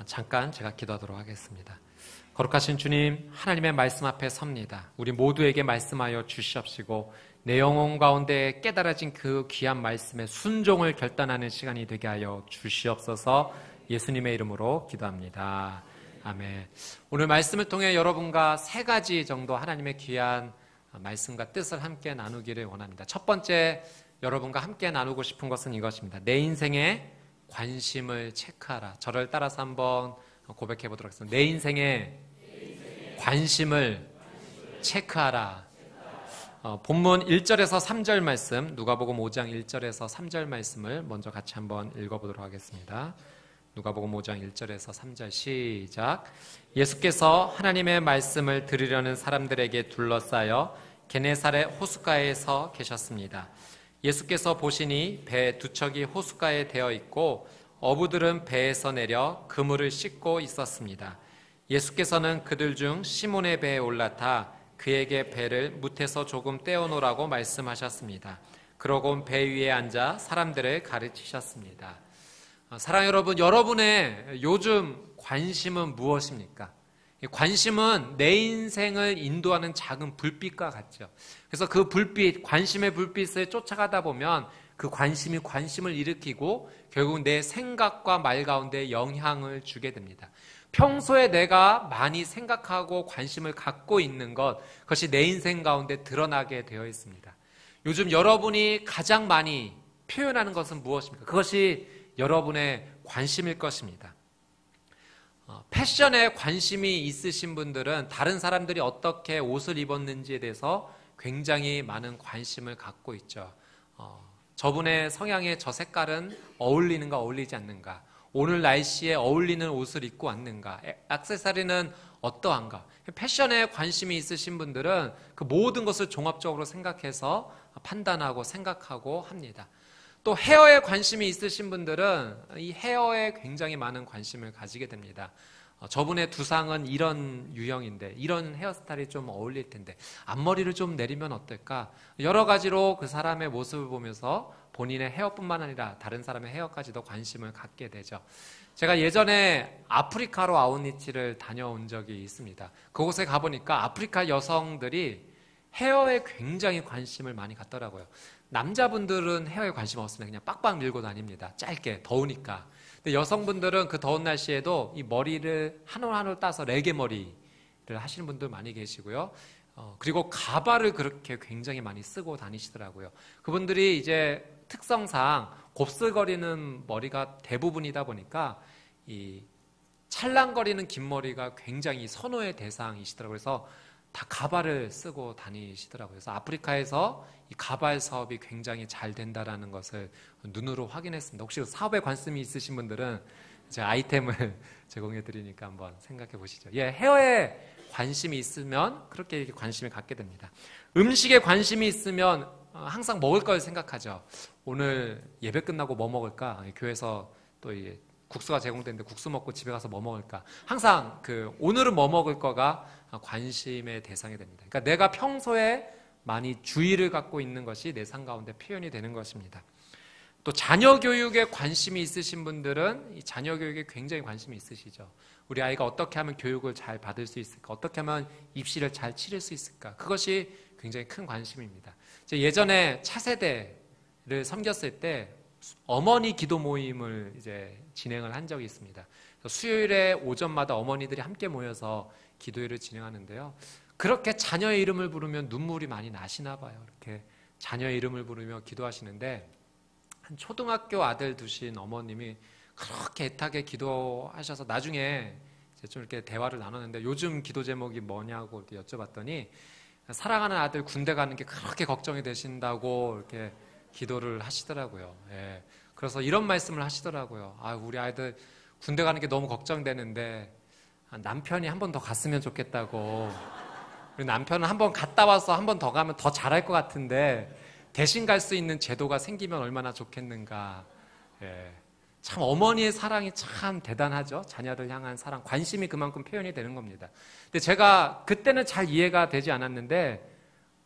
잠깐 제가 기도하도록 하겠습니다. 거룩하신 주님, 하나님의 말씀 앞에 섭니다. 우리 모두에게 말씀하여 주시옵시고 내 영혼 가운데 깨달아진 그 귀한 말씀의 순종을 결단하는 시간이 되게 하여 주시옵소서. 예수님의 이름으로 기도합니다. 아멘. 오늘 말씀을 통해 여러분과 세 가지 정도 하나님의 귀한 말씀과 뜻을 함께 나누기를 원합니다. 첫 번째, 여러분과 함께 나누고 싶은 것은 이것입니다. 내 인생에 관심을 체크하라. 저를 따라서 한번 고백해 보도록 하겠습니다. 내 인생에 관심을 체크하라. 본문 1절에서 3절 말씀, 누가복음 5장 1절에서 3절 말씀을 먼저 같이 한번 읽어보도록 하겠습니다. 누가복음 5장 1절에서 3절 시작. 예수께서 하나님의 말씀을 들으려는 사람들에게 둘러싸여 게네사렛 호숫가에서 계셨습니다. 예수께서 보시니 배 두 척이 호숫가에 되어 있고 어부들은 배에서 내려 그물을 씻고 있었습니다. 예수께서는 그들 중 시몬의 배에 올라타 그에게 배를 뭇에서 조금 떼어놓으라고 말씀하셨습니다. 그러고 배 위에 앉아 사람들을 가르치셨습니다. 사랑하는 여러분, 여러분의 요즘 관심은 무엇입니까? 관심은 내 인생을 인도하는 작은 불빛과 같죠. 그래서 그 불빛, 관심의 불빛을 쫓아가다 보면 그 관심이 관심을 일으키고 결국 내 생각과 말 가운데 영향을 주게 됩니다. 평소에 내가 많이 생각하고 관심을 갖고 있는 것, 그것이 내 인생 가운데 드러나게 되어 있습니다. 요즘 여러분이 가장 많이 표현하는 것은 무엇입니까? 그것이 여러분의 관심일 것입니다. 패션에 관심이 있으신 분들은 다른 사람들이 어떻게 옷을 입었는지에 대해서 굉장히 많은 관심을 갖고 있죠. 저분의 성향에 저 색깔은 어울리는가 어울리지 않는가, 오늘 날씨에 어울리는 옷을 입고 왔는가, 액세서리는 어떠한가. 패션에 관심이 있으신 분들은 그 모든 것을 종합적으로 생각해서 판단하고 생각하고 합니다. 또 헤어에 관심이 있으신 분들은 이 헤어에 굉장히 많은 관심을 가지게 됩니다. 저분의 두상은 이런 유형인데 이런 헤어스타일이 좀 어울릴 텐데 앞머리를 좀 내리면 어떨까? 여러 가지로 그 사람의 모습을 보면서 본인의 헤어뿐만 아니라 다른 사람의 헤어까지도 관심을 갖게 되죠. 제가 예전에 아프리카로 아웃리치를 다녀온 적이 있습니다. 그곳에 가보니까 아프리카 여성들이 헤어에 굉장히 관심을 많이 갖더라고요. 남자분들은 헤어에 관심 없으면 그냥 빡빡 밀고 다닙니다. 짧게, 더우니까. 근데 여성분들은 그 더운 날씨에도 이 머리를 한 올 한 올 따서 레게 머리를 하시는 분들 많이 계시고요. 그리고 가발을 그렇게 굉장히 많이 쓰고 다니시더라고요. 그분들이 이제 특성상 곱슬거리는 머리가 대부분이다 보니까 이 찰랑거리는 긴 머리가 굉장히 선호의 대상이시더라고요. 그래서 다 가발을 쓰고 다니시더라고요. 그래서 아프리카에서 이 가발 사업이 굉장히 잘 된다라는 것을 눈으로 확인했습니다. 혹시 사업에 관심이 있으신 분들은 제가 아이템을 제공해 드리니까 한번 생각해 보시죠. 헤어에 관심이 있으면 그렇게 이렇게 관심을 갖게 됩니다. 음식에 관심이 있으면 항상 먹을 걸 생각하죠. 오늘 예배 끝나고 뭐 먹을까? 교회에서 또 이게 국수가 제공되는데 국수 먹고 집에 가서 뭐 먹을까? 항상 오늘은 뭐 먹을 거가 관심의 대상이 됩니다. 그러니까 내가 평소에 많이 주의를 갖고 있는 것이 내 삶 가운데 표현이 되는 것입니다. 또 자녀 교육에 관심이 있으신 분들은 이 자녀 교육에 굉장히 관심이 있으시죠. 우리 아이가 어떻게 하면 교육을 잘 받을 수 있을까? 어떻게 하면 입시를 잘 치를 수 있을까? 그것이 굉장히 큰 관심입니다. 예전에 차세대를 섬겼을 때 어머니 기도 모임을 이제 진행을 한 적이 있습니다. 수요일에 오전마다 어머니들이 함께 모여서 기도회를 진행하는데요. 그렇게 자녀의 이름을 부르면 눈물이 많이 나시나 봐요. 이렇게 자녀의 이름을 부르며 기도하시는데 한 초등학교 아들 두신 어머님이 그렇게 애타게 기도하셔서 나중에 이제 좀 이렇게 대화를 나눴는데 요즘 기도 제목이 뭐냐고 이렇게 여쭤봤더니 사랑하는 아들 군대 가는 게 그렇게 걱정이 되신다고 이렇게 기도를 하시더라고요. 그래서 이런 말씀을 하시더라고요. 우리 아이들 군대 가는 게 너무 걱정되는데 남편이 한 번 더 갔으면 좋겠다고. 그리고 남편은 한 번 갔다 와서 한 번 더 가면 더 잘할 것 같은데 대신 갈 수 있는 제도가 생기면 얼마나 좋겠는가. 참 어머니의 사랑이 참 대단하죠. 자녀를 향한 사랑, 관심이 그만큼 표현이 되는 겁니다. 근데 제가 그때는 잘 이해가 되지 않았는데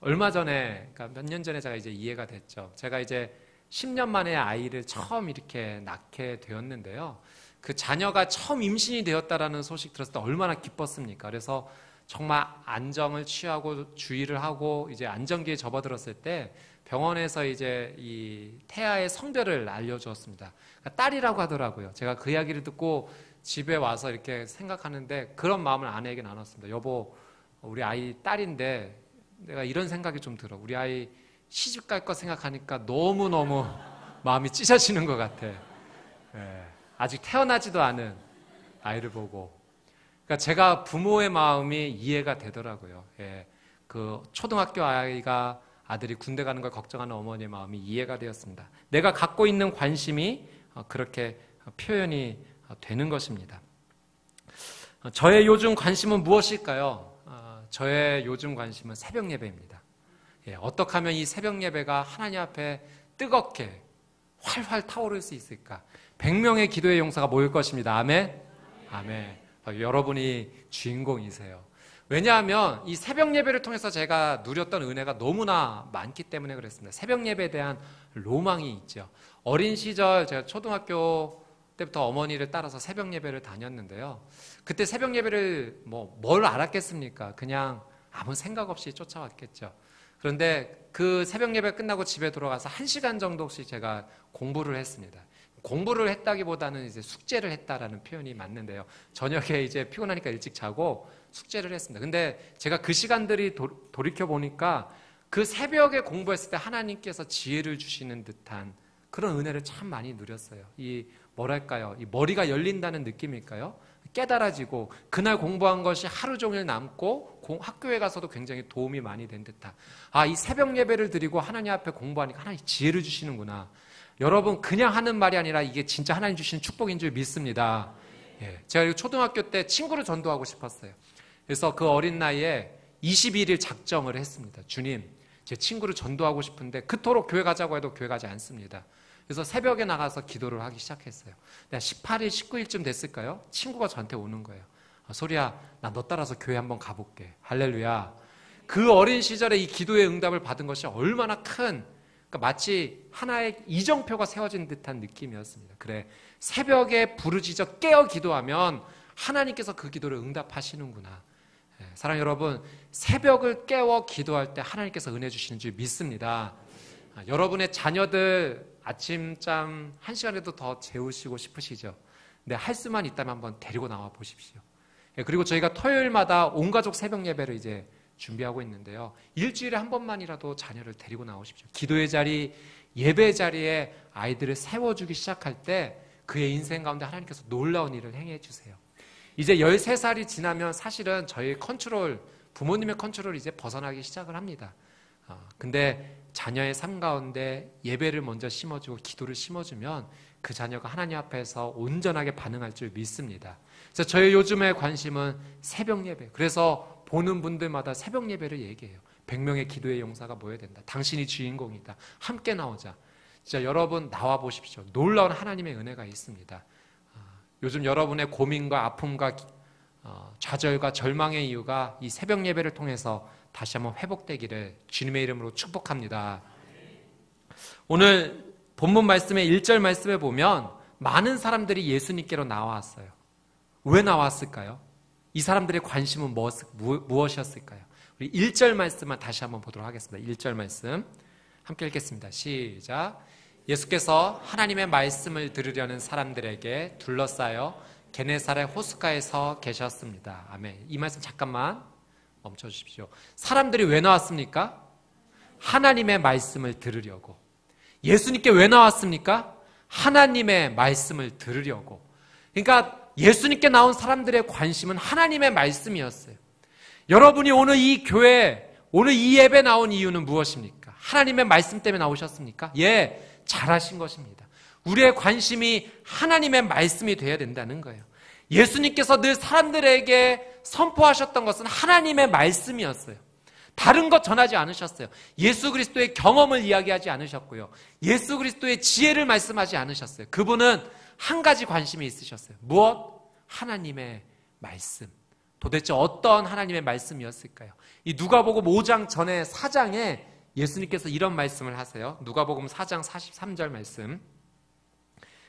얼마 전에, 그러니까 몇 년 전에 제가 이제 이해가 됐죠. 제가 이제 10년 만에 아이를 처음 이렇게 낳게 되었는데요. 그 자녀가 처음 임신이 되었다라는 소식 들었을 때 얼마나 기뻤습니까? 그래서 정말 안정을 취하고 주의를 하고 이제 안정기에 접어들었을 때 병원에서 이제 이 태아의 성별을 알려주었습니다. 그러니까 딸이라고 하더라고요. 제가 그 이야기를 듣고 집에 와서 이렇게 생각하는데 그런 마음을 아내에게 나눴습니다. 여보, 우리 아이 딸인데 내가 이런 생각이 좀 들어. 우리 아이 시집 갈 거 생각하니까 너무너무 마음이 찢어지는 것 같아. 예, 아직 태어나지도 않은 아이를 보고. 그러니까 제가 부모의 마음이 이해가 되더라고요. 예, 그 초등학교 아이가 아들이 군대 가는 걸 걱정하는 어머니의 마음이 이해가 되었습니다. 내가 갖고 있는 관심이 그렇게 표현이 되는 것입니다. 저의 요즘 관심은 무엇일까요? 저의 요즘 관심은 새벽 예배입니다. 예, 어떻게 하면 이 새벽 예배가 하나님 앞에 뜨겁게 활활 타오를 수 있을까? 100명의 기도의 용사가 모일 것입니다. 아멘? 아멘. 여러분이 주인공이세요. 왜냐하면 이 새벽 예배를 통해서 제가 누렸던 은혜가 너무나 많기 때문에 그랬습니다. 새벽 예배에 대한 로망이 있죠. 어린 시절 제가 초등학교 때부터 어머니를 따라서 새벽 예배를 다녔는데요. 그때 새벽 예배를 뭘 알았겠습니까? 그냥 아무 생각 없이 쫓아왔겠죠. 그런데 그 새벽 예배 끝나고 집에 들어가서 1시간 정도씩 제가 공부를 했습니다. 공부를 했다기보다는 이제 숙제를 했다라는 표현이 맞는데요. 저녁에 이제 피곤하니까 일찍 자고 숙제를 했습니다. 근데 제가 그 시간들이 돌이켜 보니까 그 새벽에 공부했을 때 하나님께서 지혜를 주시는 듯한 그런 은혜를 참 많이 누렸어요. 이 뭐랄까요? 이 머리가 열린다는 느낌일까요? 깨달아지고 그날 공부한 것이 하루 종일 남고 학교에 가서도 굉장히 도움이 많이 된 듯한 이 새벽 예배를 드리고 하나님 앞에 공부하니까 하나님 지혜를 주시는구나. 여러분 그냥 하는 말이 아니라 이게 진짜 하나님 주시는 축복인 줄 믿습니다. 예, 제가 초등학교 때 친구를 전도하고 싶었어요. 그래서 그 어린 나이에 21일 작정을 했습니다. 주님, 제 친구를 전도하고 싶은데 그토록 교회 가자고 해도 교회 가지 않습니다. 그래서 새벽에 나가서 기도를 하기 시작했어요. 내가 18일, 19일쯤 됐을까요? 친구가 저한테 오는 거예요. 소리야, 나 너 따라서 교회 한번 가볼게. 할렐루야. 그 어린 시절에 이 기도의 응답을 받은 것이 얼마나 큰, 그러니까 마치 하나의 이정표가 세워진 듯한 느낌이었습니다. 그래, 새벽에 부르짖어 깨어 기도하면 하나님께서 그 기도를 응답하시는구나. 사랑하는 여러분, 새벽을 깨워 기도할 때 하나님께서 은혜 주시는 줄 믿습니다. 여러분의 자녀들 아침잠 1시간에도 더 재우시고 싶으시죠? 근데 할 수만 있다면 한번 데리고 나와 보십시오. 그리고 저희가 토요일마다 온가족 새벽 예배를 이제 준비하고 있는데요. 일주일에 한 번만이라도 자녀를 데리고 나오십시오. 기도의 자리, 예배 자리에 아이들을 세워주기 시작할 때 그의 인생 가운데 하나님께서 놀라운 일을 행해 주세요. 이제 13살이 지나면 사실은 저희 컨트롤, 부모님의 컨트롤이 이제 벗어나기 시작을 합니다. 근데 자녀의 삶 가운데 예배를 먼저 심어주고 기도를 심어주면 그 자녀가 하나님 앞에서 온전하게 반응할 줄 믿습니다. 그래서 저의 요즘의 관심은 새벽 예배. 그래서 보는 분들마다 새벽 예배를 얘기해요. 100명의 기도의 용사가 모여야 된다. 당신이 주인공이다. 함께 나오자. 진짜 여러분 나와 보십시오. 놀라운 하나님의 은혜가 있습니다. 요즘 여러분의 고민과 아픔과 좌절과 절망의 이유가 이 새벽 예배를 통해서 다시 한번 회복되기를 주님의 이름으로 축복합니다. 오늘 본문 말씀의 1절 말씀에 보면 많은 사람들이 예수님께로 나왔어요. 왜 나왔을까요? 이 사람들의 관심은 무엇이었을까요? 우리 1절 말씀만 다시 한번 보도록 하겠습니다. 1절 말씀 함께 읽겠습니다. 시작. 예수께서 하나님의 말씀을 들으려는 사람들에게 둘러싸여 게네사렛 호숫가에서 계셨습니다. 아멘. 이 말씀 잠깐만 멈춰주십시오. 사람들이 왜 나왔습니까? 하나님의 말씀을 들으려고. 예수님께 왜 나왔습니까? 하나님의 말씀을 들으려고. 그러니까 예수님께 나온 사람들의 관심은 하나님의 말씀이었어요. 여러분이 오늘 이 교회, 오늘 이 예배 나온 이유는 무엇입니까? 하나님의 말씀 때문에 나오셨습니까? 예, 잘하신 것입니다. 우리의 관심이 하나님의 말씀이 되어야 된다는 거예요. 예수님께서 늘 사람들에게 선포하셨던 것은 하나님의 말씀이었어요. 다른 것 전하지 않으셨어요. 예수 그리스도의 경험을 이야기하지 않으셨고요. 예수 그리스도의 지혜를 말씀하지 않으셨어요. 그분은 한 가지 관심이 있으셨어요. 무엇? 하나님의 말씀. 도대체 어떤 하나님의 말씀이었을까요? 이 누가복음 5장 전에 4장에 예수님께서 이런 말씀을 하세요. 누가복음 4장 43절 말씀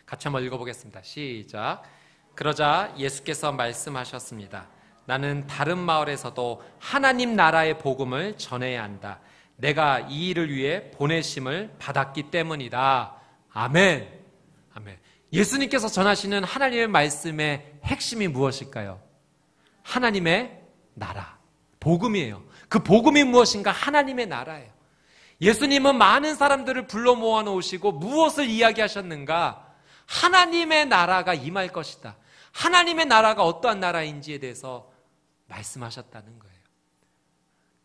같이 한번 읽어보겠습니다. 시작. 그러자 예수께서 말씀하셨습니다. 나는 다른 마을에서도 하나님 나라의 복음을 전해야 한다. 내가 이 일을 위해 보내심을 받았기 때문이다. 아멘. 아멘. 예수님께서 전하시는 하나님의 말씀의 핵심이 무엇일까요? 하나님의 나라, 복음이에요. 그 복음이 무엇인가? 하나님의 나라예요. 예수님은 많은 사람들을 불러 모아놓으시고 무엇을 이야기하셨는가? 하나님의 나라가 임할 것이다. 하나님의 나라가 어떠한 나라인지에 대해서 말씀하셨다는 거예요.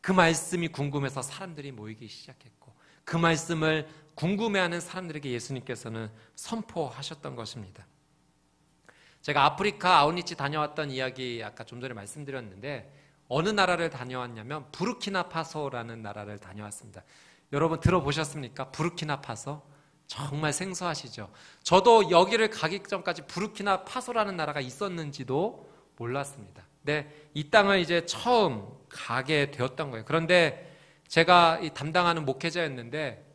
그 말씀이 궁금해서 사람들이 모이기 시작했고, 그 말씀을 궁금해하는 사람들에게 예수님께서는 선포하셨던 것입니다. 제가 아프리카 아우니치 다녀왔던 이야기 아까 좀 전에 말씀드렸는데, 어느 나라를 다녀왔냐면 부르키나파소라는 나라를 다녀왔습니다. 여러분 들어보셨습니까? 부르키나파소? 정말 생소하시죠? 저도 여기를 가기 전까지 부르키나파소라는 나라가 있었는지도 몰랐습니다. 근데 이 땅을 이제 처음 가게 되었던 거예요. 그런데 제가 이 담당하는 목회자였는데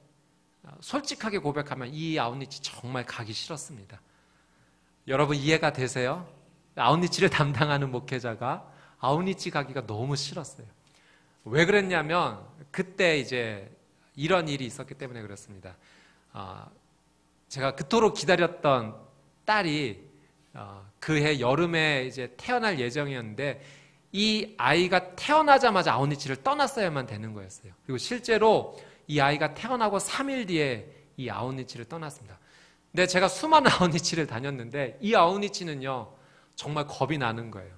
솔직하게 고백하면 이 아웃리치 정말 가기 싫었습니다. 여러분 이해가 되세요? 아웃리치를 담당하는 목회자가 아웃리치 가기가 너무 싫었어요. 왜 그랬냐면 그때 이제 이런 일이 있었기 때문에 그렇습니다. 제가 그토록 기다렸던 딸이 그해 여름에 이제 태어날 예정이었는데 이 아이가 태어나자마자 아웃리치를 떠났어야만 되는 거였어요. 그리고 실제로 이 아이가 태어나고 3일 뒤에 이 아웃리치를 떠났습니다. 근데 제가 수많은 아웃리치를 다녔는데 이 아웃리치는요 정말 겁이 나는 거예요.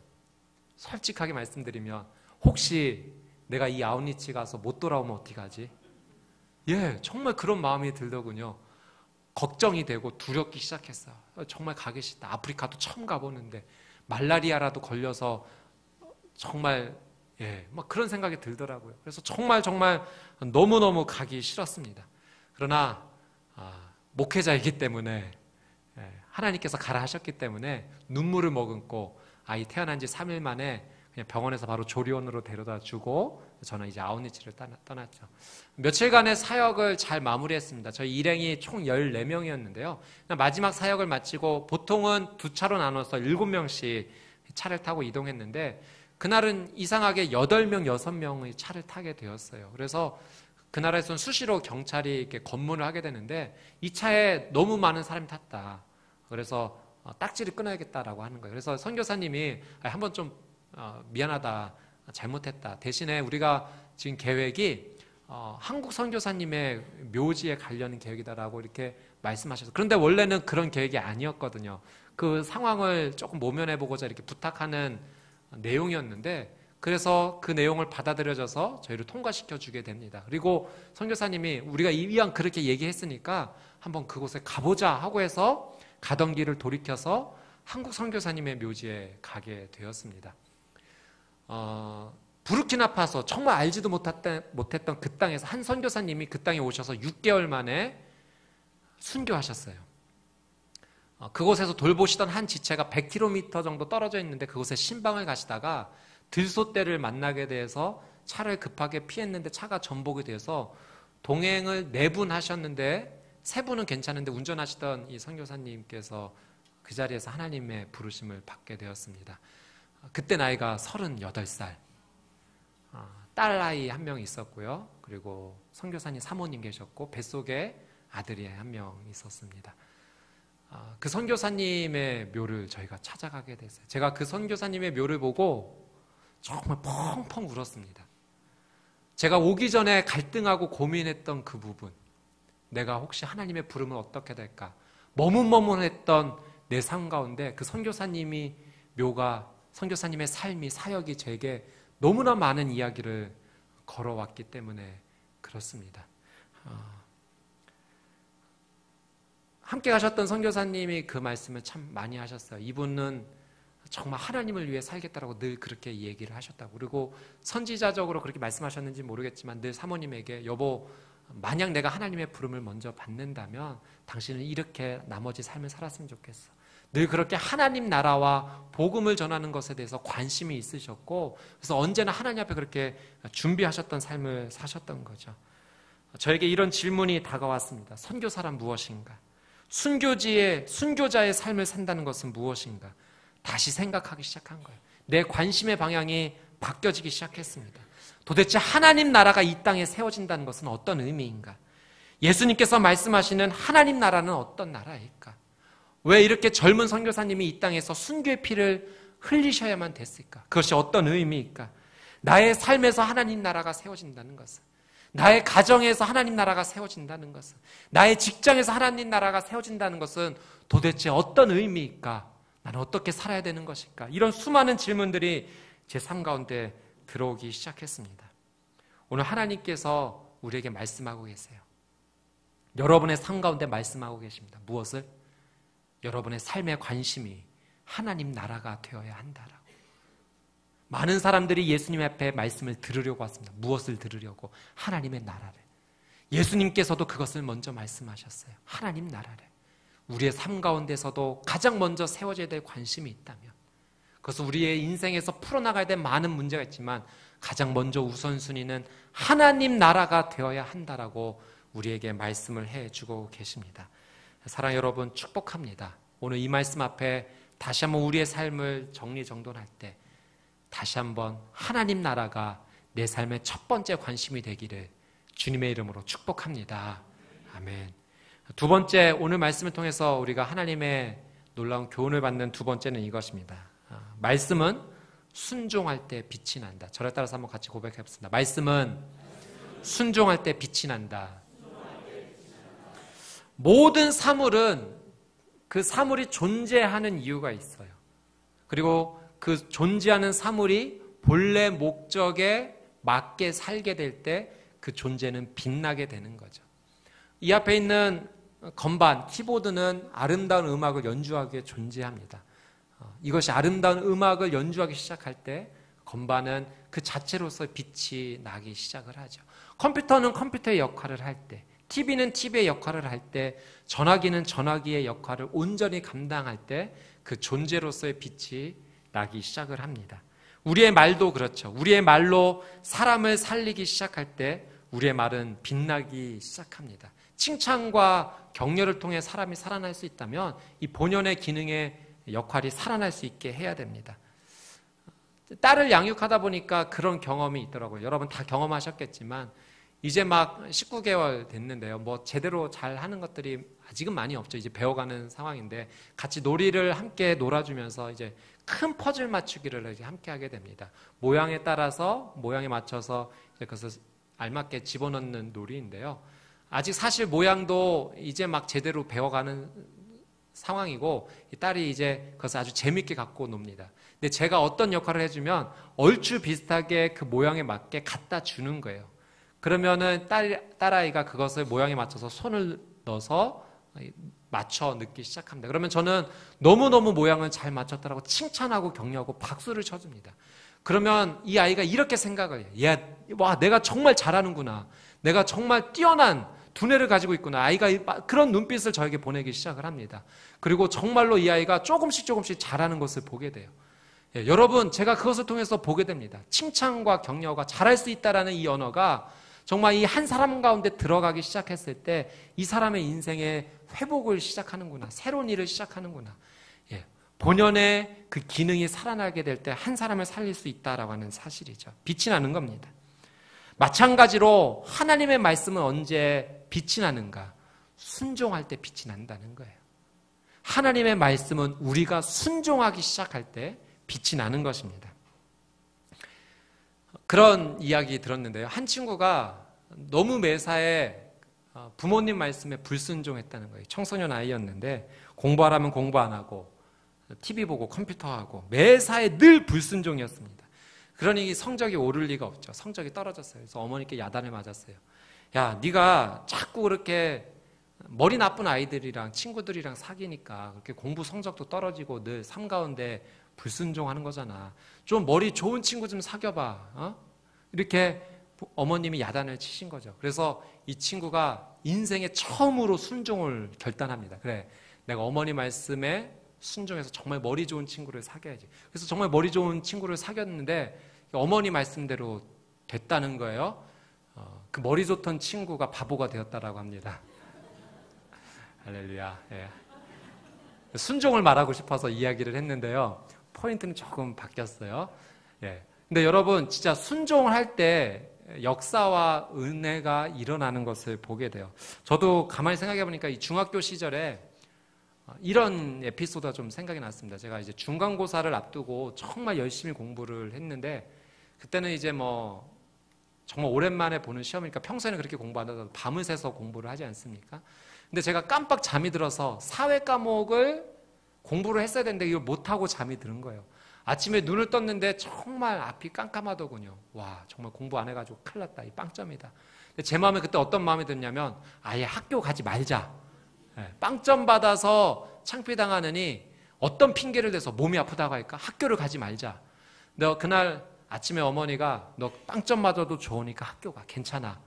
솔직하게 말씀드리면 혹시 내가 이 아웃리치 가서 못 돌아오면 어떡하지? 예, 정말 그런 마음이 들더군요. 걱정이 되고 두렵기 시작했어요. 정말 가기 싫다. 아프리카도 처음 가보는데 말라리아라도 걸려서 정말 막 그런 생각이 들더라고요. 그래서 정말 너무너무 가기 싫었습니다. 그러나 목회자이기 때문에 하나님께서 가라 하셨기 때문에 눈물을 머금고 아이 태어난 지 3일 만에 그냥 병원에서 바로 조리원으로 데려다 주고 저는 이제 아웃리치를 떠났죠. 며칠간의 사역을 잘 마무리했습니다. 저희 일행이 총 14명이었는데요. 마지막 사역을 마치고 보통은 두 차로 나눠서 7명씩 차를 타고 이동했는데 그날은 이상하게 8명, 6명의 차를 타게 되었어요. 그래서 그 나라에서는 수시로 경찰이 이렇게 검문을 하게 되는데 이 차에 너무 많은 사람이 탔다. 그래서 딱지를 끊어야겠다라고 하는 거예요. 그래서 선교사님이 한번 좀 미안하다, 잘못했다. 대신에 우리가 지금 계획이 한국 선교사님의 묘지에 가려는 계획이다라고 이렇게 말씀하셔서 그런데 원래는 그런 계획이 아니었거든요. 그 상황을 조금 모면해보고자 이렇게 부탁하는 내용이었는데 그래서 그 내용을 받아들여져서 저희를 통과시켜 주게 됩니다. 그리고 선교사님이 우리가 이왕 그렇게 얘기했으니까 한번 그곳에 가보자 하고 해서 가던 길을 돌이켜서 한국 선교사님의 묘지에 가게 되었습니다. 부르키나파소 정말 알지도 못했던 그 땅에서 한 선교사님이 그 땅에 오셔서 6개월 만에 순교하셨어요. 그곳에서 돌보시던 한 지체가 100km 정도 떨어져 있는데 그곳에 신방을 가시다가 들소떼를 만나게 돼서 차를 급하게 피했는데 차가 전복이 돼서 동행을 4분 하셨는데 3분은 괜찮은데 운전하시던 이 선교사님께서 그 자리에서 하나님의 부르심을 받게 되었습니다. 그때 나이가 38살. 딸 아이 1명 있었고요. 그리고 선교사님 사모님 계셨고 뱃속에 아들이 1명 있었습니다. 그 선교사님의 묘를 저희가 찾아가게 됐어요. 제가 그 선교사님의 묘를 보고 정말 펑펑 울었습니다. 제가 오기 전에 갈등하고 고민했던 그 부분, 내가 혹시 하나님의 부름은 어떻게 될까 머뭇머뭇했던 내 삶 가운데 그 선교사님이 묘가 선교사님의 삶이 사역이 제게 너무나 많은 이야기를 걸어왔기 때문에 그렇습니다. 함께 가셨던 선교사님이 그 말씀을 참 많이 하셨어요. 이분은 정말 하나님을 위해 살겠다라고 늘 그렇게 얘기를 하셨다고. 그리고 선지자적으로 그렇게 말씀하셨는지 모르겠지만 늘 사모님에게 여보 만약 내가 하나님의 부름을 먼저 받는다면 당신은 이렇게 나머지 삶을 살았으면 좋겠어. 늘 그렇게 하나님 나라와 복음을 전하는 것에 대해서 관심이 있으셨고 그래서 언제나 하나님 앞에 그렇게 준비하셨던 삶을 사셨던 거죠. 저에게 이런 질문이 다가왔습니다. 선교사란 무엇인가? 순교자의 삶을 산다는 것은 무엇인가? 다시 생각하기 시작한 거예요. 내 관심의 방향이 바뀌어지기 시작했습니다. 도대체 하나님 나라가 이 땅에 세워진다는 것은 어떤 의미인가? 예수님께서 말씀하시는 하나님 나라는 어떤 나라일까? 왜 이렇게 젊은 선교사님이 이 땅에서 순교의 피를 흘리셔야만 됐을까? 그것이 어떤 의미일까? 나의 삶에서 하나님 나라가 세워진다는 것은, 나의 가정에서 하나님 나라가 세워진다는 것은, 나의 직장에서 하나님 나라가 세워진다는 것은 도대체 어떤 의미일까? 나는 어떻게 살아야 되는 것일까? 이런 수많은 질문들이 제 삶 가운데 들어오기 시작했습니다. 오늘 하나님께서 우리에게 말씀하고 계세요. 여러분의 삶 가운데 말씀하고 계십니다. 무엇을? 여러분의 삶의 관심이 하나님 나라가 되어야 한다라고. 많은 사람들이 예수님 앞에 말씀을 들으려고 왔습니다. 무엇을 들으려고? 하나님의 나라를. 예수님께서도 그것을 먼저 말씀하셨어요. 하나님 나라를. 우리의 삶 가운데서도 가장 먼저 세워져야 될 관심이 있다면, 그것은 우리의 인생에서 풀어나가야 될 많은 문제가 있지만 가장 먼저 우선순위는 하나님 나라가 되어야 한다라고 우리에게 말씀을 해주고 계십니다. 사랑하는 여러분, 축복합니다. 오늘 이 말씀 앞에 다시 한번 우리의 삶을 정리정돈할 때 다시 한번 하나님 나라가 내 삶의 첫 번째 관심이 되기를 주님의 이름으로 축복합니다. 아멘. 두 번째, 오늘 말씀을 통해서 우리가 하나님의 놀라운 교훈을 받는 두 번째는 이것입니다. 말씀은 순종할 때 빛이 난다. 저를 따라서 한번 같이 고백해보겠습니다. 말씀은 순종할 때 빛이 난다. 모든 사물은 그 사물이 존재하는 이유가 있어요. 그리고 그 존재하는 사물이 본래 목적에 맞게 살게 될 때 그 존재는 빛나게 되는 거죠. 이 앞에 있는 건반, 키보드는 아름다운 음악을 연주하기에 존재합니다. 이것이 아름다운 음악을 연주하기 시작할 때 건반은 그 자체로서 빛이 나기 시작을 하죠. 컴퓨터는 컴퓨터의 역할을 할 때, TV는 TV의 역할을 할 때, 전화기는 전화기의 역할을 온전히 감당할 때 그 존재로서의 빛이 나기 시작을 합니다. 우리의 말도 그렇죠. 우리의 말로 사람을 살리기 시작할 때 우리의 말은 빛나기 시작합니다. 칭찬과 격려를 통해 사람이 살아날 수 있다면 이 본연의 기능의 역할이 살아날 수 있게 해야 됩니다. 딸을 양육하다 보니까 그런 경험이 있더라고요. 여러분 다 경험하셨겠지만 이제 막 19개월 됐는데요. 뭐 제대로 잘 하는 것들이 아직은 많이 없죠. 이제 배워가는 상황인데 같이 놀이를 함께 놀아주면서 이제 큰 퍼즐 맞추기를 이제 함께 하게 됩니다. 모양에 따라서 모양에 맞춰서 이제 그것을 알맞게 집어넣는 놀이인데요. 아직 사실 모양도 이제 막 제대로 배워가는 상황이고 이 딸이 이제 그것을 아주 재밌게 갖고 놉니다. 근데 제가 어떤 역할을 해주면 얼추 비슷하게 그 모양에 맞게 갖다 주는 거예요. 그러면은 딸아이가 그것을 모양에 맞춰서 손을 넣어서 맞춰 넣기 시작합니다. 그러면 저는 너무너무 모양을 잘 맞췄다라고 칭찬하고 격려하고 박수를 쳐줍니다. 그러면 이 아이가 이렇게 생각을 해요. 와, 내가 정말 잘하는구나. 내가 정말 뛰어난 두뇌를 가지고 있구나. 아이가 그런 눈빛을 저에게 보내기 시작을 합니다. 그리고 정말로 이 아이가 조금씩 잘하는 것을 보게 돼요. 예, 여러분, 제가 그것을 통해서 보게 됩니다. 칭찬과 격려가 잘할 수 있다라는 이 언어가 정말 이 한 사람 가운데 들어가기 시작했을 때 이 사람의 인생의 회복을 시작하는구나. 새로운 일을 시작하는구나. 예, 본연의 그 기능이 살아나게 될 때 한 사람을 살릴 수 있다라고 하는 사실이죠. 빛이 나는 겁니다. 마찬가지로 하나님의 말씀은 언제 빛이 나는가? 순종할 때 빛이 난다는 거예요. 하나님의 말씀은 우리가 순종하기 시작할 때 빛이 나는 것입니다. 그런 이야기 들었는데요. 한 친구가 너무 매사에 부모님 말씀에 불순종했다는 거예요. 청소년 아이였는데 공부하라면 공부 안 하고 TV 보고 컴퓨터 하고 매사에 늘 불순종이었습니다. 그러니 성적이 오를 리가 없죠. 성적이 떨어졌어요. 그래서 어머니께 야단을 맞았어요. 야, 네가 자꾸 그렇게 머리 나쁜 아이들이랑 친구들이랑 사귀니까 그렇게 공부 성적도 떨어지고 늘 삶 가운데 불순종하는 거잖아. 좀 머리 좋은 친구 좀 사귀어봐. 이렇게 어머님이 야단을 치신 거죠. 그래서 이 친구가 인생에 처음으로 순종을 결단합니다. 그래, 내가 어머니 말씀에 순종해서 정말 머리 좋은 친구를 사귀어야지. 그래서 정말 머리 좋은 친구를 사귀었는데 어머니 말씀대로 됐다는 거예요. 그 머리 좋던 친구가 바보가 되었다라고 합니다. 할렐루야. 예. 순종을 말하고 싶어서 이야기를 했는데요. 포인트는 조금 바뀌었어요. 예. 근데 여러분, 진짜 순종을 할 때 역사와 은혜가 일어나는 것을 보게 돼요. 저도 가만히 생각해 보니까 이 중학교 시절에 이런 에피소드가 좀 생각이 났습니다. 제가 이제 중간고사를 앞두고 정말 열심히 공부를 했는데, 그때는 이제 뭐 정말 오랜만에 보는 시험이니까 평소에는 그렇게 공부 안 하다가 밤을 새서 공부를 하지 않습니까? 근데 제가 깜빡 잠이 들어서 사회 과목을 공부를 했어야 되는데 이걸 못하고 잠이 드는 거예요. 아침에 눈을 떴는데 정말 앞이 깜깜하더군요. 와, 정말 공부 안 해가지고 큰일 났다. 이 빵점이다. 근데 제 마음에 그때 어떤 마음이 들냐면, 아예 학교 가지 말자. 빵점 받아서 창피당하느니 어떤 핑계를 대서 몸이 아프다고 할까? 학교를 가지 말자. 근데 그날 아침에 어머니가 너 빵점 맞아도 좋으니까 학교 가. 괜찮아.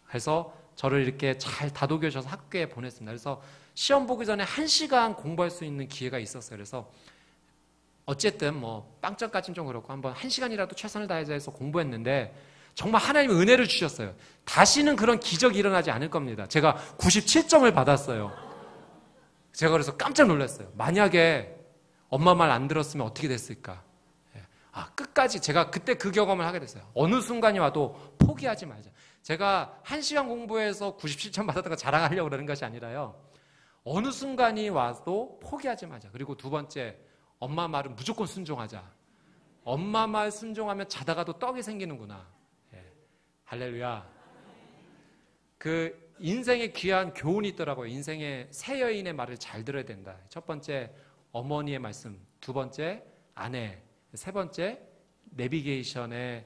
그래서 저를 이렇게 잘 다독여줘서 학교에 보냈습니다. 그래서 시험 보기 전에 1시간 공부할 수 있는 기회가 있었어요. 그래서 어쨌든 뭐 빵점까지는 좀 그렇고 한번 1시간이라도 최선을 다해서 해서 공부했는데 정말 하나님의 은혜를 주셨어요. 다시는 그런 기적이 일어나지 않을 겁니다. 제가 97점을 받았어요. 제가 그래서 깜짝 놀랐어요. 만약에 엄마 말 안 들었으면 어떻게 됐을까? 끝까지 제가 그때 그 경험을 하게 됐어요. 어느 순간이 와도 포기하지 말자. 제가 1시간 공부해서 97점 받았다고 자랑하려고 그러는 것이 아니라요. 어느 순간이 와도 포기하지 말자. 그리고 두 번째, 엄마 말은 무조건 순종하자. 엄마 말 순종하면 자다가도 떡이 생기는구나. 할렐루야. 그 인생의 귀한 교훈이 있더라고요. 인생의 새 여인의 말을 잘 들어야 된다. 첫 번째, 어머니의 말씀. 두 번째, 아내. 세 번째, 내비게이션의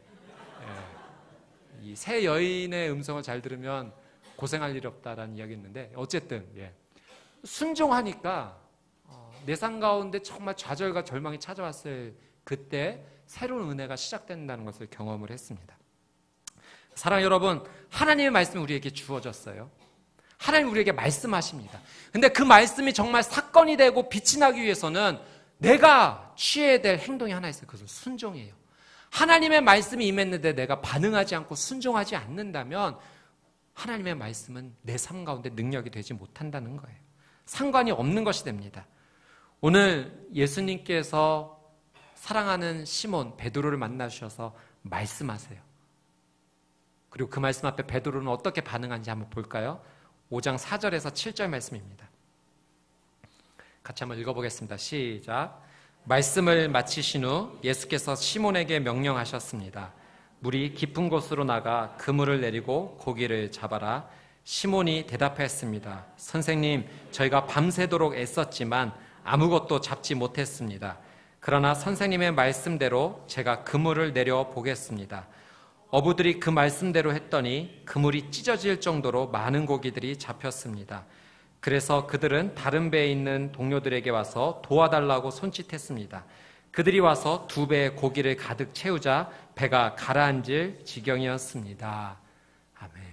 이 새 여인의 음성을 잘 들으면 고생할 일이 없다라는 이야기 있는데, 어쨌든 순종하니까 내 삶 가운데 정말 좌절과 절망이 찾아왔을 그때 새로운 은혜가 시작된다는 것을 경험을 했습니다. 사랑하는 여러분, 하나님의 말씀이 우리에게 주어졌어요. 하나님 우리에게 말씀하십니다. 근데 그 말씀이 정말 사건이 되고 빛이 나기 위해서는 내가 취해야 될 행동이 하나 있어요. 그것은 순종이에요. 하나님의 말씀이 임했는데 내가 반응하지 않고 순종하지 않는다면 하나님의 말씀은 내 삶 가운데 능력이 되지 못한다는 거예요. 상관이 없는 것이 됩니다. 오늘 예수님께서 사랑하는 시몬 베드로를 만나주셔서 말씀하세요. 그리고 그 말씀 앞에 베드로는 어떻게 반응하는지 한번 볼까요? 5장 4절에서 7절 말씀입니다. 같이 한번 읽어보겠습니다. 시작. 말씀을 마치신 후 예수께서 시몬에게 명령하셨습니다. 물이 깊은 곳으로 나가 그물을 내리고 고기를 잡아라. 시몬이 대답했습니다. 선생님, 저희가 밤새도록 애썼지만 아무것도 잡지 못했습니다. 그러나 선생님의 말씀대로 제가 그물을 내려 보겠습니다. 어부들이 그 말씀대로 했더니 그물이 찢어질 정도로 많은 고기들이 잡혔습니다. 그래서 그들은 다른 배에 있는 동료들에게 와서 도와달라고 손짓했습니다. 그들이 와서 2배의 고기를 가득 채우자 배가 가라앉을 지경이었습니다. 아멘.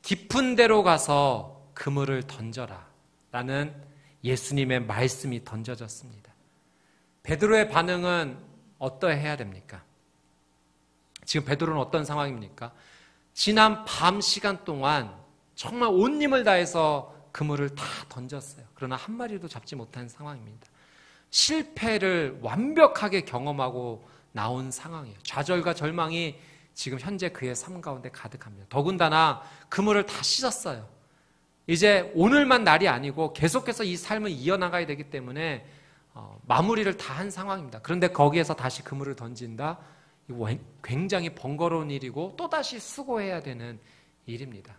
깊은 데로 가서 그물을 던져라 라는 예수님의 말씀이 던져졌습니다. 베드로의 반응은 어떠해야 됩니까? 지금 베드로는 어떤 상황입니까? 지난 밤 시간 동안 정말 온 힘을 다해서 그물을 다 던졌어요. 그러나 한 마리도 잡지 못한 상황입니다. 실패를 완벽하게 경험하고 나온 상황이에요. 좌절과 절망이 지금 현재 그의 삶 가운데 가득합니다. 더군다나 그물을 다 씻었어요. 이제 오늘만 날이 아니고 계속해서 이 삶을 이어나가야 되기 때문에 마무리를 다 한 상황입니다. 그런데 거기에서 다시 그물을 던진다? 이거 굉장히 번거로운 일이고 또다시 수고해야 되는 일입니다.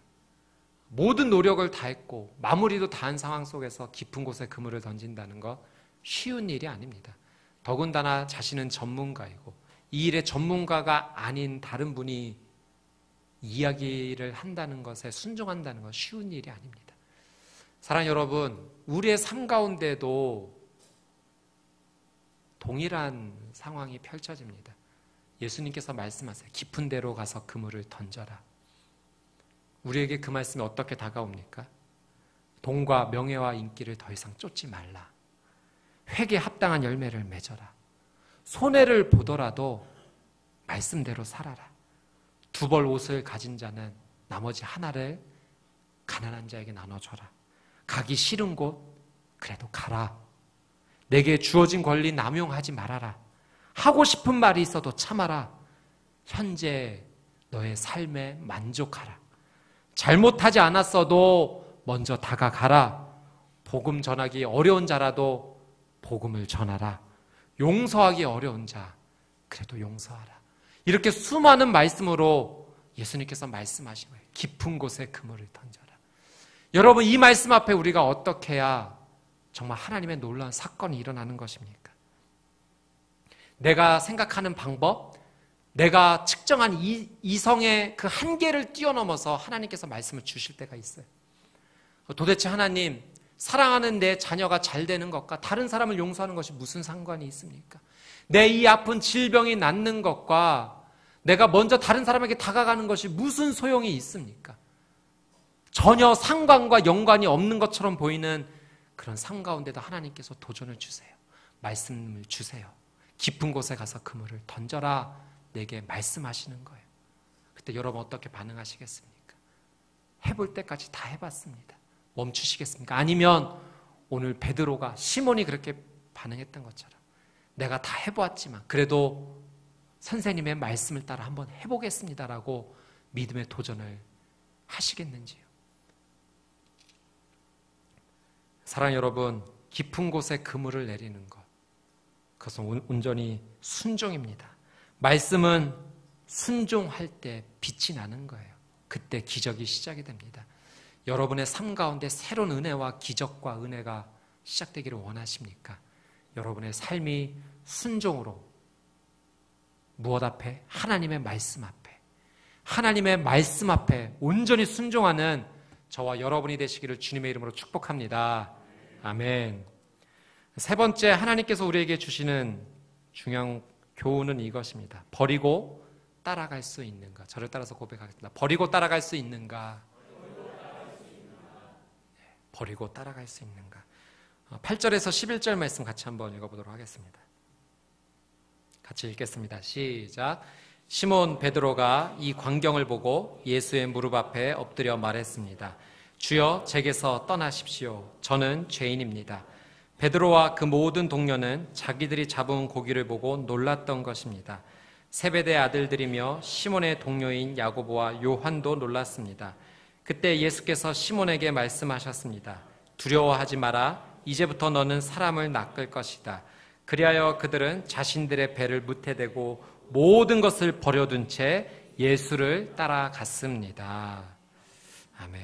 모든 노력을 다했고 마무리도 다 한 상황 속에서 깊은 곳에 그물을 던진다는 것 쉬운 일이 아닙니다. 더군다나 자신은 전문가이고 이 일의 전문가가 아닌 다른 분이 이야기를 한다는 것에 순종한다는 것 쉬운 일이 아닙니다. 사랑하는 여러분, 우리의 삶 가운데도 동일한 상황이 펼쳐집니다. 예수님께서 말씀하세요. 깊은 데로 가서 그물을 던져라. 우리에게 그 말씀이 어떻게 다가옵니까? 돈과 명예와 인기를 더 이상 쫓지 말라. 회개에 합당한 열매를 맺어라. 손해를 보더라도 말씀대로 살아라. 2벌 옷을 가진 자는 나머지 하나를 가난한 자에게 나눠줘라. 가기 싫은 곳, 그래도 가라. 내게 주어진 권리 남용하지 말아라. 하고 싶은 말이 있어도 참아라. 현재 너의 삶에 만족하라. 잘못하지 않았어도 먼저 다가가라. 복음 전하기 어려운 자라도 복음을 전하라. 용서하기 어려운 자, 그래도 용서하라. 이렇게 수많은 말씀으로 예수님께서 말씀하신 거예요. 깊은 곳에 그물을 던져라. 여러분, 이 말씀 앞에 우리가 어떻게 해야 정말 하나님의 놀라운 사건이 일어나는 것입니까? 내가 생각하는 방법, 내가 측정한 이성의 그 한계를 뛰어넘어서 하나님께서 말씀을 주실 때가 있어요. 도대체 하나님, 사랑하는 내 자녀가 잘 되는 것과 다른 사람을 용서하는 것이 무슨 상관이 있습니까? 내 이 아픈 질병이 낫는 것과 내가 먼저 다른 사람에게 다가가는 것이 무슨 소용이 있습니까? 전혀 상관과 연관이 없는 것처럼 보이는 그런 삶 가운데도 하나님께서 도전을 주세요. 말씀을 주세요. 깊은 곳에 가서 그물을 던져라. 내게 말씀하시는 거예요. 그때 여러분 어떻게 반응하시겠습니까? 해볼 때까지 다 해봤습니다. 멈추시겠습니까? 아니면 오늘 베드로가, 시몬이 그렇게 반응했던 것처럼 내가 다 해보았지만 그래도 선생님의 말씀을 따라 한번 해보겠습니다라고 믿음의 도전을 하시겠는지요? 사랑하는 여러분, 깊은 곳에 그물을 내리는 것, 그것은 온전히 순종입니다. 말씀은 순종할 때 빛이 나는 거예요. 그때 기적이 시작이 됩니다. 여러분의 삶 가운데 새로운 은혜와 기적과 은혜가 시작되기를 원하십니까? 여러분의 삶이 순종으로 무엇 앞에? 하나님의 말씀 앞에, 하나님의 말씀 앞에 온전히 순종하는 저와 여러분이 되시기를 주님의 이름으로 축복합니다. 아멘. 세 번째, 하나님께서 우리에게 주시는 중요한 교훈은 이것입니다. 버리고 따라갈 수 있는가? 저를 따라서 고백하겠습니다. 버리고 따라갈 수 있는가? 버리고 따라갈 수 있는가? 8절에서 11절 말씀 같이 한번 읽어보도록 하겠습니다. 같이 읽겠습니다. 시작. 시몬 베드로가 이 광경을 보고 예수의 무릎 앞에 엎드려 말했습니다. 주여, 제게서 떠나십시오. 저는 죄인입니다. 베드로와 그 모든 동료는 자기들이 잡은 고기를 보고 놀랐던 것입니다. 세베대 아들들이며 시몬의 동료인 야고보와 요한도 놀랐습니다. 그때 예수께서 시몬에게 말씀하셨습니다. 두려워하지 마라. 이제부터 너는 사람을 낚을 것이다. 그리하여 그들은 자신들의 배를 무태대고 모든 것을 버려둔 채 예수를 따라갔습니다. 아멘.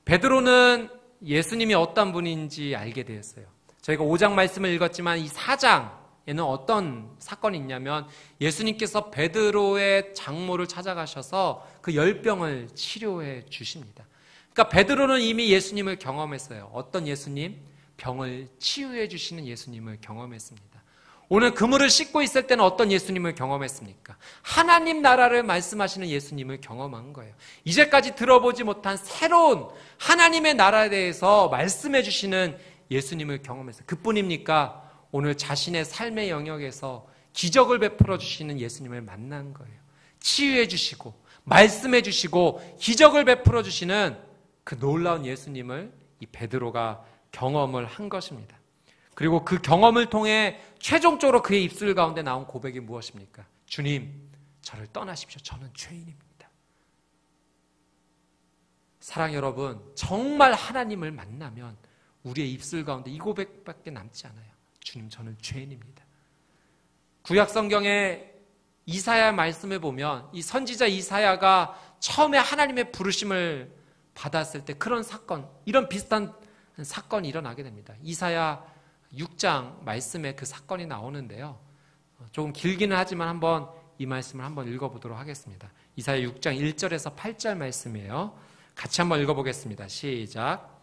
베드로는 예수님이 어떤 분인지 알게 되었어요. 저희가 5장 말씀을 읽었지만 이 4장에는 어떤 사건이 있냐면 예수님께서 베드로의 장모를 찾아가셔서 그 열병을 치료해 주십니다. 그러니까 베드로는 이미 예수님을 경험했어요. 어떤 예수님? 병을 치유해 주시는 예수님을 경험했습니다. 오늘 그물을 씻고 있을 때는 어떤 예수님을 경험했습니까? 하나님 나라를 말씀하시는 예수님을 경험한 거예요. 이제까지 들어보지 못한 새로운 하나님의 나라에 대해서 말씀해 주시는 예수님을 경험했어요. 그뿐입니까? 오늘 자신의 삶의 영역에서 기적을 베풀어 주시는 예수님을 만난 거예요. 치유해 주시고 말씀해 주시고 기적을 베풀어 주시는 그 놀라운 예수님을 이 베드로가 경험을 한 것입니다. 그리고 그 경험을 통해 최종적으로 그의 입술 가운데 나온 고백이 무엇입니까? 주님, 저를 떠나십시오. 저는 죄인입니다. 사랑 여러분, 정말 하나님을 만나면 우리의 입술 가운데 이 고백밖에 남지 않아요. 주님, 저는 죄인입니다. 구약 성경에 이사야 말씀을 보면 이 선지자 이사야가 처음에 하나님의 부르심을 받았을 때 그런 사건, 이런 비슷한 사건이 일어나게 됩니다. 이사야 6장 말씀에 그 사건이 나오는데요. 조금 길기는 하지만 한번 이 말씀을 한번 읽어보도록 하겠습니다. 이사야 6장 1절에서 8절 말씀이에요. 같이 한번 읽어보겠습니다. 시작.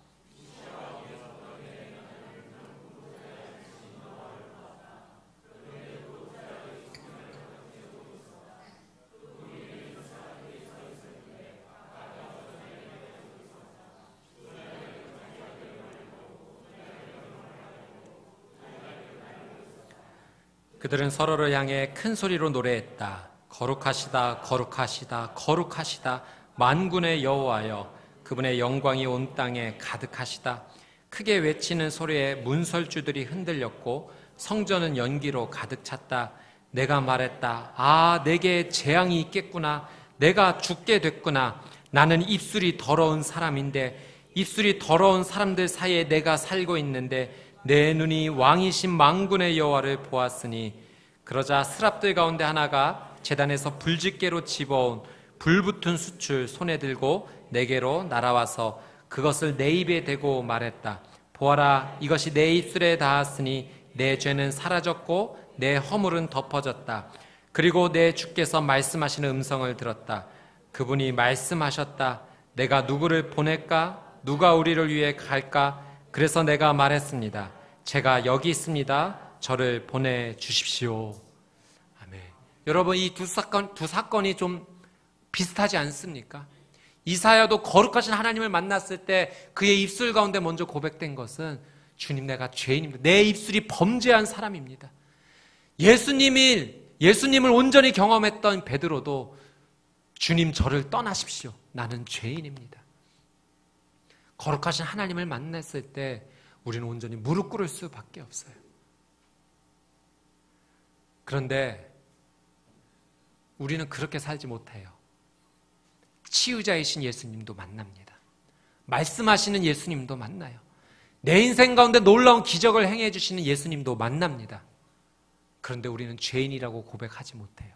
그들은 서로를 향해 큰 소리로 노래했다. 거룩하시다, 거룩하시다, 거룩하시다. 만군의 여호와여, 그분의 영광이 온 땅에 가득하시다. 크게 외치는 소리에 문설주들이 흔들렸고 성전은 연기로 가득 찼다. 내가 말했다. 아, 내게 재앙이 있겠구나. 내가 죽게 됐구나. 나는 입술이 더러운 사람인데, 입술이 더러운 사람들 사이에 내가 살고 있는데 내 눈이 왕이신 만군의 여호와를 보았으니. 그러자 스랍들 가운데 하나가 제단에서 불집게로 집어온 불붙은 숯을 손에 들고 내게로 날아와서 그것을 내 입에 대고 말했다. 보아라, 이것이 내 입술에 닿았으니 내 죄는 사라졌고 내 허물은 덮어졌다. 그리고 내 주께서 말씀하시는 음성을 들었다. 그분이 말씀하셨다. 내가 누구를 보낼까? 누가 우리를 위해 갈까? 그래서 내가 말했습니다. 제가 여기 있습니다. 저를 보내주십시오. 아멘. 여러분, 이 두 사건이 좀 비슷하지 않습니까? 이사야도 거룩하신 하나님을 만났을 때 그의 입술 가운데 먼저 고백된 것은 주님, 내가 죄인입니다. 내 입술이 범죄한 사람입니다. 예수님을 온전히 경험했던 베드로도 주님, 저를 떠나십시오. 나는 죄인입니다. 거룩하신 하나님을 만났을 때 우리는 온전히 무릎 꿇을 수밖에 없어요. 그런데 우리는 그렇게 살지 못해요. 치유자이신 예수님도 만납니다. 말씀하시는 예수님도 만나요. 내 인생 가운데 놀라운 기적을 행해 주시는 예수님도 만납니다. 그런데 우리는 죄인이라고 고백하지 못해요.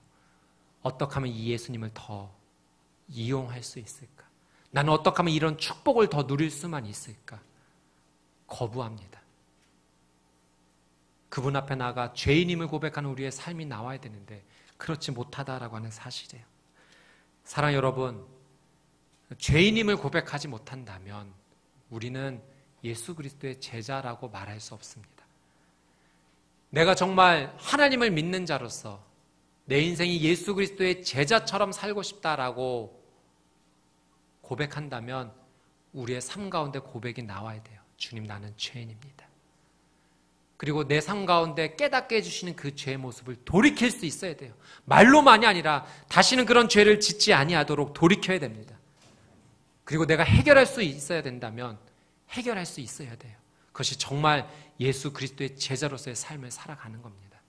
어떻게 하면 이 예수님을 더 이용할 수 있을까? 나는 어떻게 하면 이런 축복을 더 누릴 수만 있을까? 거부합니다. 그분 앞에 나가 죄인임을 고백하는 우리의 삶이 나와야 되는데 그렇지 못하다라고 하는 사실이에요. 사랑 여러분, 죄인임을 고백하지 못한다면 우리는 예수 그리스도의 제자라고 말할 수 없습니다. 내가 정말 하나님을 믿는 자로서 내 인생이 예수 그리스도의 제자처럼 살고 싶다라고 고백한다면 우리의 삶 가운데 고백이 나와야 돼요. 주님, 나는 죄인입니다. 그리고 내 삶 가운데 깨닫게 해주시는 그 죄의 모습을 돌이킬 수 있어야 돼요. 말로만이 아니라 다시는 그런 죄를 짓지 아니하도록 돌이켜야 됩니다. 그리고 내가 해결할 수 있어야 된다면 해결할 수 있어야 돼요. 그것이 정말 예수 그리스도의 제자로서의 삶을 살아가는 겁니다.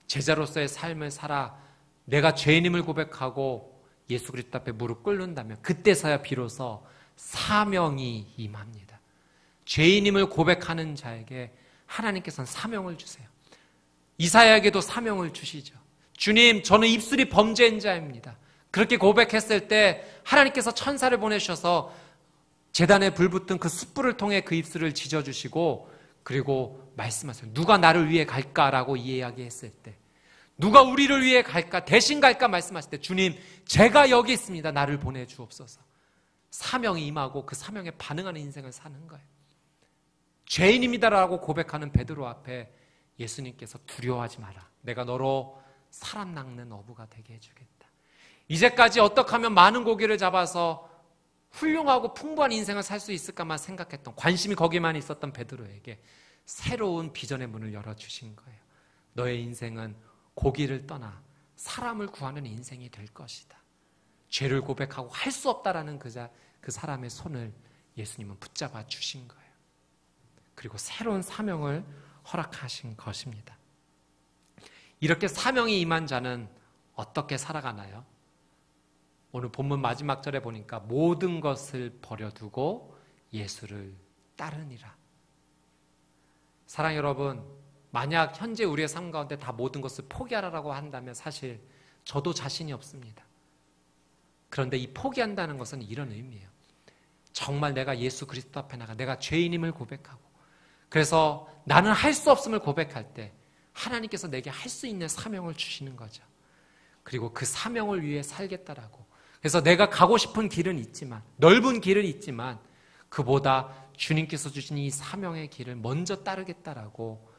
제자로서의 삶을 살아 내가 죄인임을 고백하고 예수 그리스도 앞에 무릎 꿇는다면 그때서야 비로소 사명이 임합니다. 죄인임을 고백하는 자에게 하나님께서는 사명을 주세요. 이사야에게도 사명을 주시죠. 주님, 저는 입술이 범죄한 자입니다. 그렇게 고백했을 때 하나님께서 천사를 보내셔서 제단에 불붙은 그 숯불을 통해 그 입술을 지져주시고 그리고 말씀하세요. 누가 나를 위해 갈까라고 이야기했을 때, 누가 우리를 위해 갈까, 대신 갈까 말씀하실 때, 주님, 제가 여기 있습니다. 나를 보내주옵소서. 사명이 임하고 그 사명에 반응하는 인생을 사는 거예요. 죄인입니다라고 고백하는 베드로 앞에 예수님께서 두려워하지 마라. 내가 너로 사람 낚는 어부가 되게 해주겠다. 이제까지 어떻게 하면 많은 고기를 잡아서 훌륭하고 풍부한 인생을 살 수 있을까만 생각했던, 관심이 거기만 있었던 베드로에게 새로운 비전의 문을 열어주신 거예요. 너의 인생은 고기를 떠나 사람을 구하는 인생이 될 것이다. 죄를 고백하고 할 수 없다라는 그 사람의 손을 예수님은 붙잡아 주신 거예요. 그리고 새로운 사명을 허락하신 것입니다. 이렇게 사명이 임한 자는 어떻게 살아가나요? 오늘 본문 마지막 절에 보니까 모든 것을 버려두고 예수를 따르니라. 사랑 여러분, 만약 현재 우리의 삶 가운데 다 모든 것을 포기하라고 한다면 사실 저도 자신이 없습니다. 그런데 이 포기한다는 것은 이런 의미예요. 정말 내가 예수 그리스도 앞에 나가 내가 죄인임을 고백하고, 그래서 나는 할 수 없음을 고백할 때 하나님께서 내게 할 수 있는 사명을 주시는 거죠. 그리고 그 사명을 위해 살겠다라고. 그래서 내가 가고 싶은 길은 있지만, 넓은 길은 있지만 그보다 주님께서 주신 이 사명의 길을 먼저 따르겠다라고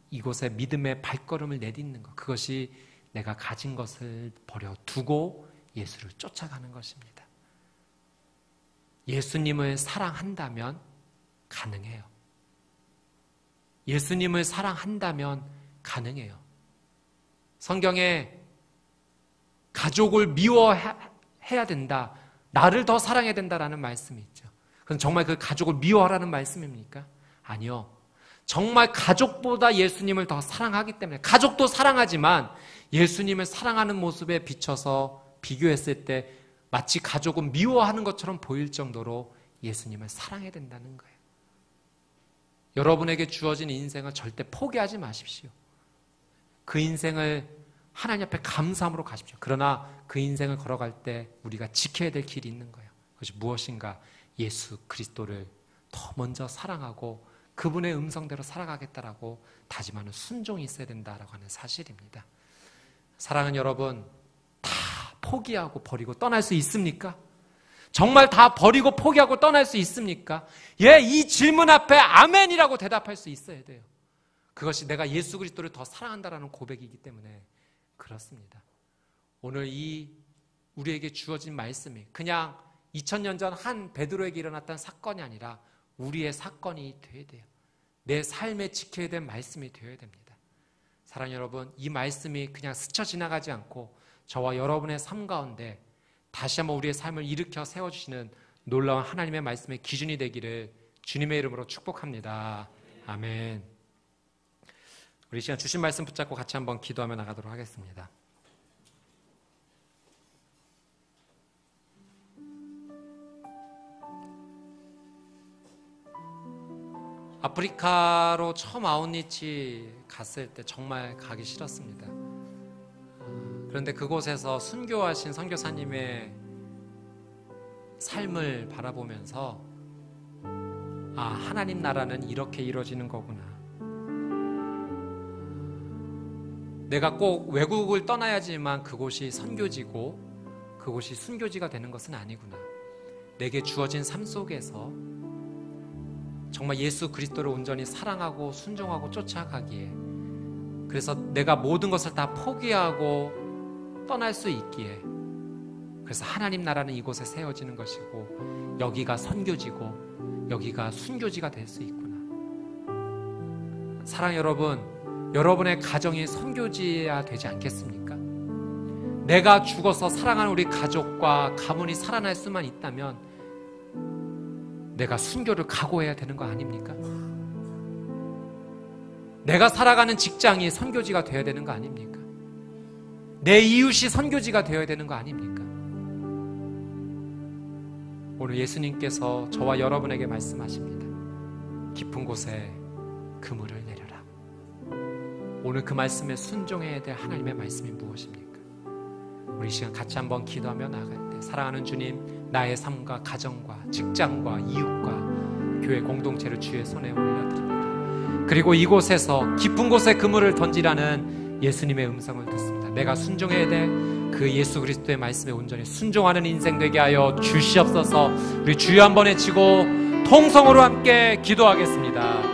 이곳에 믿음의 발걸음을 내딛는 것, 그것이 내가 가진 것을 버려두고 예수를 쫓아가는 것입니다. 예수님을 사랑한다면 가능해요. 예수님을 사랑한다면 가능해요. 성경에 가족을 미워해야 된다, 나를 더 사랑해야 된다라는 말씀이 있죠. 그럼 정말 그 가족을 미워하라는 말씀입니까? 아니요. 정말 가족보다 예수님을 더 사랑하기 때문에, 가족도 사랑하지만 예수님을 사랑하는 모습에 비춰서 비교했을 때 마치 가족은 미워하는 것처럼 보일 정도로 예수님을 사랑해야 된다는 거예요. 여러분에게 주어진 인생을 절대 포기하지 마십시오. 그 인생을 하나님 앞에 감사함으로 가십시오. 그러나 그 인생을 걸어갈 때 우리가 지켜야 될 길이 있는 거예요. 그것이 무엇인가? 예수 그리스도를 더 먼저 사랑하고 그분의 음성대로 살아가겠다라고 다짐하는 순종이 있어야 된다라고 하는 사실입니다. 사랑하는 여러분, 다 포기하고 버리고 떠날 수 있습니까? 정말 다 버리고 포기하고 떠날 수 있습니까? 예, 이 질문 앞에 아멘이라고 대답할 수 있어야 돼요. 그것이 내가 예수 그리스도를 더 사랑한다라는 고백이기 때문에 그렇습니다. 오늘 이 우리에게 주어진 말씀이 그냥 2000년 전 한 베드로에게 일어났던 사건이 아니라 우리의 사건이 되어야 돼요. 내 삶에 지켜야 될 말씀이 되어야 됩니다. 사랑하는 여러분, 이 말씀이 그냥 스쳐 지나가지 않고 저와 여러분의 삶 가운데 다시 한번 우리의 삶을 일으켜 세워주시는 놀라운 하나님의 말씀의 기준이 되기를 주님의 이름으로 축복합니다. 아멘. 우리 시간 주신 말씀 붙잡고 같이 한번 기도하며 나가도록 하겠습니다. 아프리카로 처음 아웃리치 갔을 때 정말 가기 싫었습니다. 그런데 그곳에서 순교하신 선교사님의 삶을 바라보면서 하나님 나라는 이렇게 이루어지는 거구나. 내가 꼭 외국을 떠나야지만 그곳이 선교지고 그곳이 순교지가 되는 것은 아니구나. 내게 주어진 삶 속에서 정말 예수 그리스도를 온전히 사랑하고 순종하고 쫓아가기에, 그래서 내가 모든 것을 다 포기하고 떠날 수 있기에, 그래서 하나님 나라는 이곳에 세워지는 것이고 여기가 선교지고 여기가 순교지가 될 수 있구나. 사랑하는 여러분, 여러분의 가정이 선교지여야 되지 않겠습니까? 내가 죽어서 사랑하는 우리 가족과 가문이 살아날 수만 있다면 내가 순교를 각오해야 되는 거 아닙니까? 내가 살아가는 직장이 선교지가 되어야 되는 거 아닙니까? 내 이웃이 선교지가 되어야 되는 거 아닙니까? 오늘 예수님께서 저와 여러분에게 말씀하십니다. 깊은 곳에 그물을 내려라. 오늘 그 말씀에 순종해야 될 하나님의 말씀이 무엇입니까? 우리 이 시간 같이 한번 기도하며 나아갈 때, 사랑하는 주님, 나의 삶과 가정과 직장과 이웃과 교회 공동체를 주의 손에 올려드립니다. 그리고 이곳에서 깊은 곳에 그물을 던지라는 예수님의 음성을 듣습니다. 내가 순종해야 될 그 예수 그리스도의 말씀에 온전히 순종하는 인생 되게 하여 주시옵소서. 우리 주여 한번 외치고 통성으로 함께 기도하겠습니다.